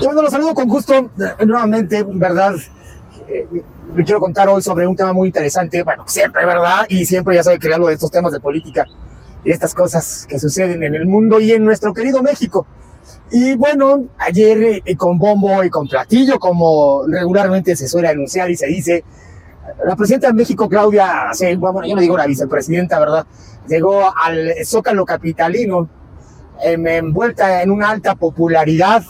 Y bueno, los saludo con gusto nuevamente, ¿verdad? Me quiero contar hoy sobre un tema muy interesante, bueno, siempre, ¿verdad? Y siempre ya sabe que hablo de estos temas de política y estas cosas que suceden en el mundo y en nuestro querido México. Y bueno, ayer con bombo y con platillo, como regularmente se suele anunciar y se dice, la presidenta de México, Claudia, bueno, yo no digo la vicepresidenta, ¿verdad? Llegó al Zócalo capitalino envuelta en una alta popularidad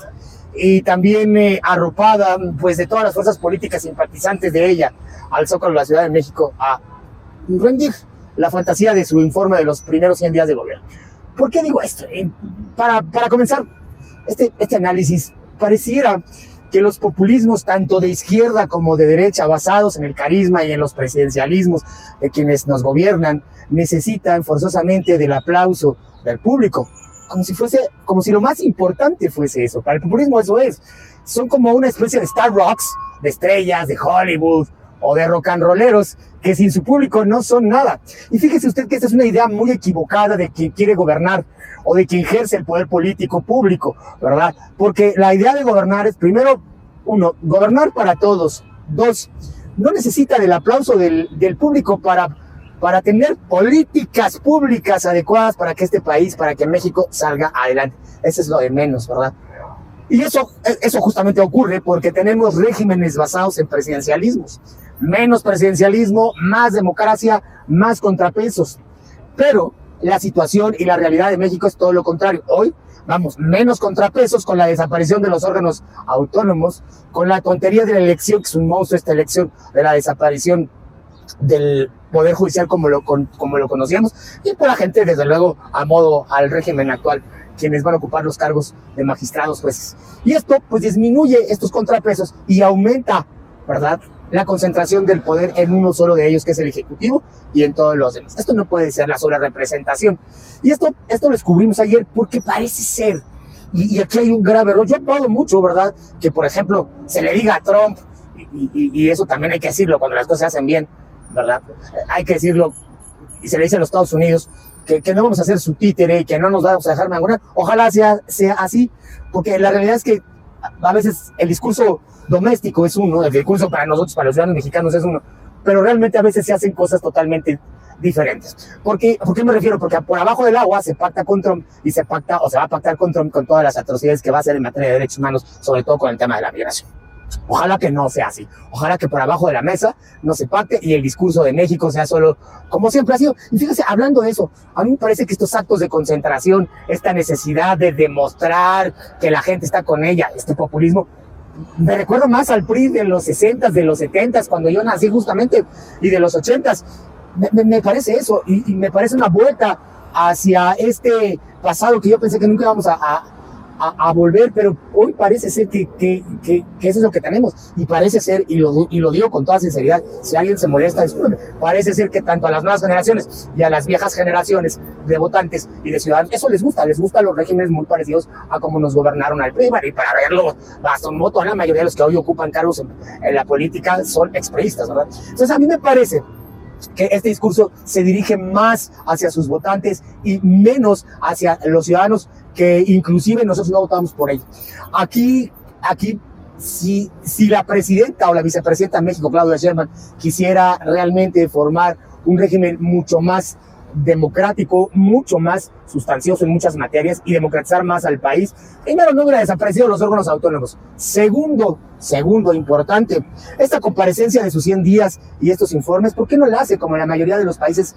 y también arropada pues de todas las fuerzas políticas simpatizantes de ella al Zócalo de la Ciudad de México a rendir la fantasía de su informe de los primeros 100 días de gobierno. ¿Por qué digo esto? Para comenzar este análisis, pareciera que los populismos tanto de izquierda como de derecha basados en el carisma y en los presidencialismos de quienes nos gobiernan necesitan forzosamente del aplauso del público, como si lo más importante fuese eso. Para el populismo eso es. Son como una especie de star rocks, de estrellas, de Hollywood o de rock and rolleros que sin su público no son nada. Y fíjese usted que esta es una idea muy equivocada de quien quiere gobernar o de quien ejerce el poder político público, ¿verdad? Porque la idea de gobernar es, primero, uno, gobernar para todos. Dos, no necesita del aplauso del público para tener políticas públicas adecuadas para que este país, para que México salga adelante. Eso es lo de menos, ¿verdad? Y eso justamente ocurre porque tenemos regímenes basados en presidencialismos. Menos presidencialismo, más democracia, más contrapesos. Pero la situación y la realidad de México es todo lo contrario. Hoy, vamos, menos contrapesos con la desaparición de los órganos autónomos, con la tontería de la elección, que es un monstruo esta elección, de la desaparición del Poder Judicial como lo conocíamos, y por la gente, desde luego, a modo al régimen actual, quienes van a ocupar los cargos de magistrados, jueces. Y esto, pues, disminuye estos contrapesos y aumenta, ¿verdad?, la concentración del poder en uno solo de ellos, que es el Ejecutivo, y en todos los demás. Esto no puede ser la sola representación. Y esto lo descubrimos ayer porque parece ser, y aquí hay un grave error. Yo aplaudo mucho, ¿verdad?, que, por ejemplo, se le diga a Trump, y eso también hay que decirlo cuando las cosas se hacen bien, ¿verdad? Hay que decirlo, y se le dice a los Estados Unidos, que no vamos a hacer su títere, que no nos vamos a dejar mangonear. Ojalá sea así, porque la realidad es que a veces el discurso doméstico es uno, el discurso para nosotros, para los ciudadanos mexicanos es uno, pero realmente a veces se hacen cosas totalmente diferentes. ¿Por qué me refiero? Porque por abajo del agua se pacta con Trump y se va a pactar con Trump con todas las atrocidades que va a hacer en materia de derechos humanos, sobre todo con el tema de la migración. Ojalá que no sea así. Ojalá que por abajo de la mesa no se pacte y el discurso de México sea solo como siempre ha sido. Y fíjese, hablando de eso, a mí me parece que estos actos de concentración, esta necesidad de demostrar que la gente está con ella, este populismo, me recuerda más al PRI de los 60s, de los 70s, cuando yo nací justamente, y de los 80s. Me parece eso, y me parece una vuelta hacia este pasado que yo pensé que nunca íbamos a volver, pero hoy parece ser que eso es lo que tenemos, y parece ser, y lo digo con toda sinceridad, si alguien se molesta, disculpe, parece ser que tanto a las nuevas generaciones y a las viejas generaciones de votantes y de ciudadanos, eso les gusta los regímenes muy parecidos a como nos gobernaron al PRI, y para verlo, basta un voto. La mayoría de los que hoy ocupan cargos en la política son expriistas, ¿verdad? Entonces a mí me parece que este discurso se dirige más hacia sus votantes y menos hacia los ciudadanos, que inclusive nosotros no votamos por ello. Aquí si la presidenta o la vicepresidenta de México, Claudia Sheinbaum, quisiera realmente formar un régimen mucho más democrático, mucho más sustancioso en muchas materias y democratizar más al país, primero, no hubiera desaparecido los órganos autónomos. Segundo importante, esta comparecencia de sus 100 días y estos informes, ¿por qué no la hace como la mayoría de los países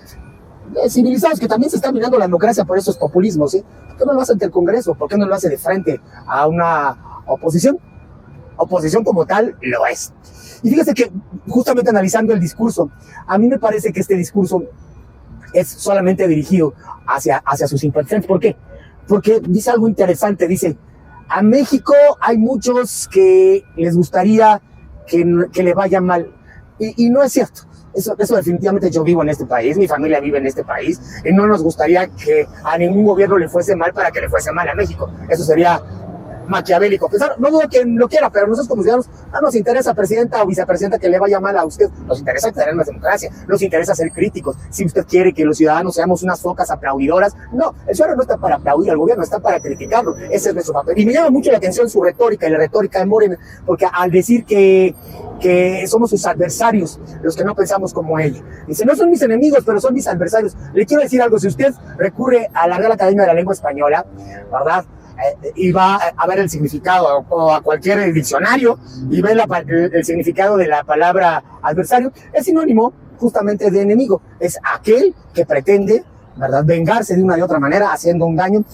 civilizados, que también se está mirando la democracia por estos populismos? ¿Sí? ¿Por qué no lo hace ante el Congreso? ¿Por qué no lo hace de frente a una oposición? Oposición como tal lo es. Y fíjese que justamente analizando el discurso, a mí me parece que este discurso es solamente dirigido hacia sus simpatizantes. ¿Por qué? Porque dice algo interesante. Dice, a México hay muchos que les gustaría que le vaya mal. Y no es cierto. Eso definitivamente, yo vivo en este país, mi familia vive en este país, y no nos gustaría que a ningún gobierno le fuese mal para que le fuese mal a México. Eso sería maquiavélico pensar. No dudo quien lo quiera, pero nosotros como ciudadanos no nos interesa presidenta o vicepresidenta que le vaya mal a usted. Nos interesa tener más democracia, nos interesa ser críticos. Si usted quiere que los ciudadanos seamos unas focas aplaudidoras, no, el ciudadano no está para aplaudir al gobierno, está para criticarlo. Ese es nuestro papel. Y me llama mucho la atención su retórica y la retórica de Morena, porque al decir que somos sus adversarios, los que no pensamos como ella. Dice, no son mis enemigos, pero son mis adversarios. Le quiero decir algo, si usted recurre a la Real Academia de la Lengua Española, ¿verdad? Y va a ver el significado o a cualquier diccionario y ve el significado de la palabra adversario, es sinónimo justamente de enemigo. Es aquel que pretende, ¿verdad?, vengarse de una y otra manera haciendo un daño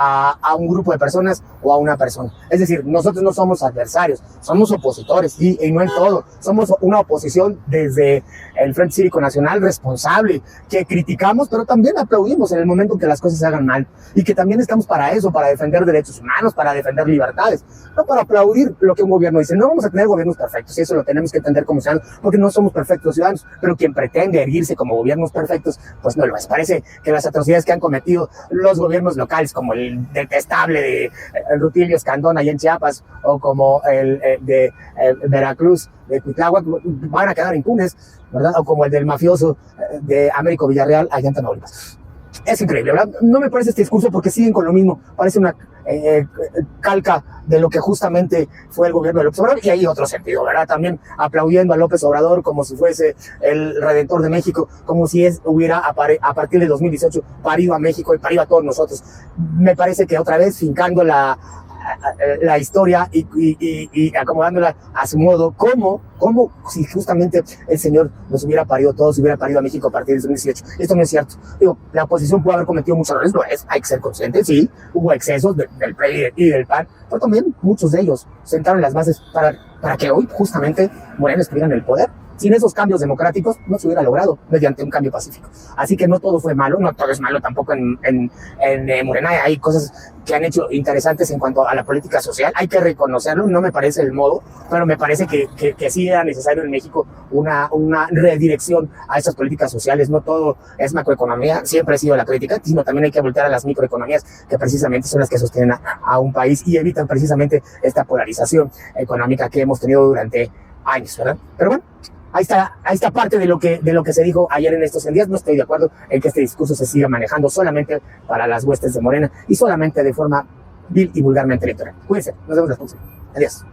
a un grupo de personas o a una persona. Es decir, nosotros no somos adversarios, somos opositores y no en todo. Somos una oposición desde el Frente Cívico Nacional responsable, que criticamos, pero también aplaudimos en el momento en que las cosas se hagan mal y que también estamos para eso, para defender derechos humanos, para defender libertades, no para aplaudir lo que un gobierno dice. No vamos a tener gobiernos perfectos y eso lo tenemos que entender como ciudadanos, porque no somos perfectos ciudadanos, pero quien pretende erguirse como gobiernos perfectos, pues no lo es. Parece que las atrocidades que han cometido los gobiernos locales, como el detestable de Rutilio Escandón allá en Chiapas, o como el de Veracruz, de Cuitláhuac, van a quedar impunes, ¿verdad? O como el del mafioso de Américo Villarreal allá en Tamaulipas. Es increíble, ¿verdad? No me parece este discurso porque siguen con lo mismo. Parece una calca de lo que justamente fue el gobierno de López Obrador, y hay otro sentido, ¿verdad? También aplaudiendo a López Obrador como si fuese el redentor de México, como si hubiera a partir de 2018 parido a México y parido a todos nosotros. Me parece que otra vez fincando la historia y acomodándola a su modo, como si justamente el señor nos hubiera parido todos, hubiera parido a México a partir de 2018. Esto no es cierto. Digo, la oposición puede haber cometido muchos errores, lo es, hay que ser conscientes, sí, hubo excesos del PRI y del PAN, pero también muchos de ellos sentaron las bases para que hoy justamente Morena estuviera en el poder. Sin esos cambios democráticos no se hubiera logrado mediante un cambio pacífico. Así que no todo fue malo, no todo es malo tampoco en Morena. Hay cosas que han hecho interesantes en cuanto a la política social. Hay que reconocerlo, no me parece el modo, pero me parece que sí era necesario en México una redirección a esas políticas sociales. No todo es macroeconomía, siempre ha sido la crítica, sino también hay que voltear a las microeconomías, que precisamente son las que sostienen a un país y evitan precisamente esta polarización económica que hemos tenido durante años, ¿verdad? Pero bueno, ahí está parte de lo que se dijo ayer en estos días. No estoy de acuerdo en que este discurso se siga manejando solamente para las huestes de Morena y solamente de forma vil y vulgarmente electoral. Cuídense, nos vemos la próxima. Adiós.